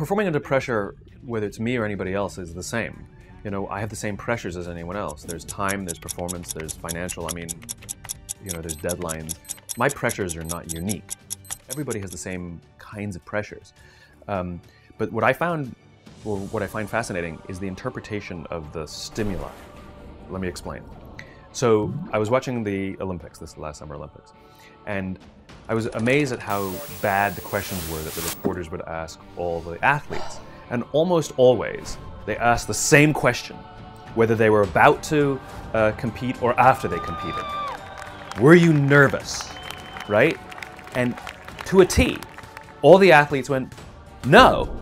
performing under pressure, whether it's me or anybody else, is the same. You know, I have the same pressures as anyone else. There's time, there's performance, there's financial, I mean, you know, there's deadlines. My pressures are not unique. Everybody has the same kinds of pressures. But what I found, or what I find fascinating, is the interpretation of the stimuli. Let me explain. So I was watching the Olympics, this last Summer Olympics, and I was amazed at how bad the questions were that the reporters would ask all the athletes. And almost always, they asked the same question, whether they were about to compete or after they competed. Were you nervous, right? And to a T, all the athletes went, no,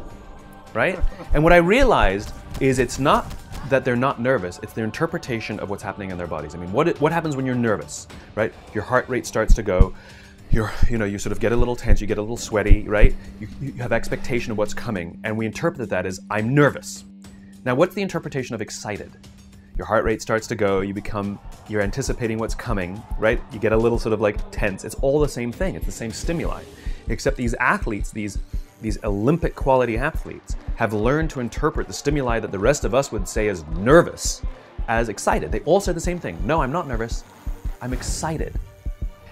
right? And what I realized is it's not that they're not nervous, it's their interpretation of what's happening in their bodies. I mean, what happens when you're nervous, right? Your heart rate starts to go, you sort of get a little tense, you get a little sweaty, right? You have expectation of what's coming, and we interpret that as, I'm nervous. Now, what's the interpretation of excited? Your heart rate starts to go, you're anticipating what's coming, right? You get a little sort of like tense. It's all the same thing, it's the same stimuli. Except these athletes, these Olympic quality athletes, have learned to interpret the stimuli that the rest of us would say is nervous as excited. They all say the same thing. No, I'm not nervous, I'm excited.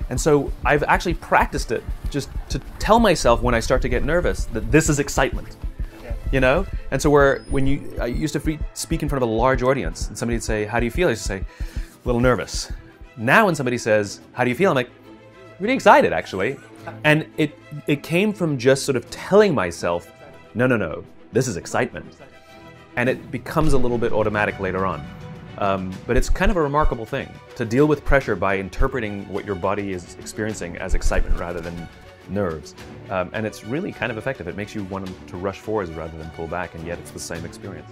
And so I've actually practiced it just to tell myself when I start to get nervous that this is excitement. You know? And so I used to speak in front of a large audience and somebody would say, how do you feel? I used to say, a little nervous. Now when somebody says, how do you feel? I'm like, really excited actually. And it came from just sort of telling myself, no, this is excitement. And it becomes a little bit automatic later on. But it's kind of a remarkable thing to deal with pressure by interpreting what your body is experiencing as excitement rather than nerves. And it's really kind of effective. It makes you want to rush forwards rather than pull back, and yet it's the same experience.